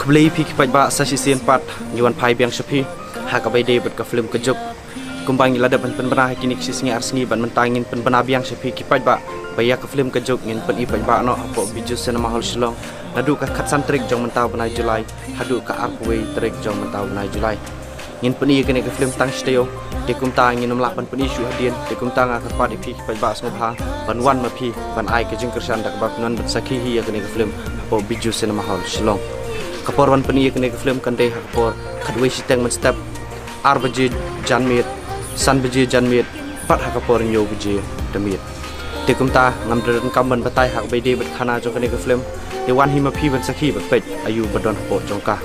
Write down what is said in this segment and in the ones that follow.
beli pi kipat ba sasi sian pat yuan pai biang sepi hak abai de bet ka film kejuk kumbang ila da pen benah kini kisisngi arsngi ban mentangin pen benah biang sepi kipat ba baya ka film kejuk ngin pen ipan ba no apo biju cinema hall Shillong nadu ka khatsan trik jong mentau benai Julai hadu ka arkway trik jong mentau benai Julai ngin pen i kene ka film tang steo de kum ta ngin nomla pen isu hadien de kum ta nga ka pat pi kipat ba snobha ban wan ma pi ban ai ka jing kersan dak ba non bet sakhi hi kene ka film apo biju cinema hall Shillong kapor wan peni kene ke film kande kapor khadwe siteng men step ar baje janmit san baje janmit pat ha kapor nyo baje demit te kumta ngam dren kamban batai hak bede bet khana jo kene ke film te wan hima phi ban sakhi bat pet ayu badon po jongka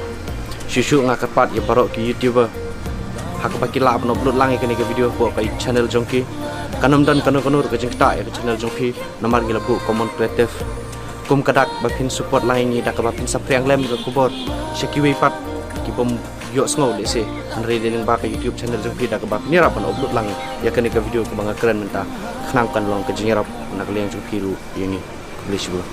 shishu nga kapat ya barok ki youtuber hak pakila upload upload lang kene ke video po kai channel jongki kanam dan kanur ke jengta ya channel jongki namar gila bu common creative kum kadak bapin support lain ni dak bapin sapriang lem ke kubor sekiwi pat ki pom yo sngo de se andre dening ba ke YouTube channel jong pi dak bapin ni rapan upload lang ya kene ke video ke banga keren menta khnang kan long ke jingerap nak liang jong pi lu yang ni beli sebelum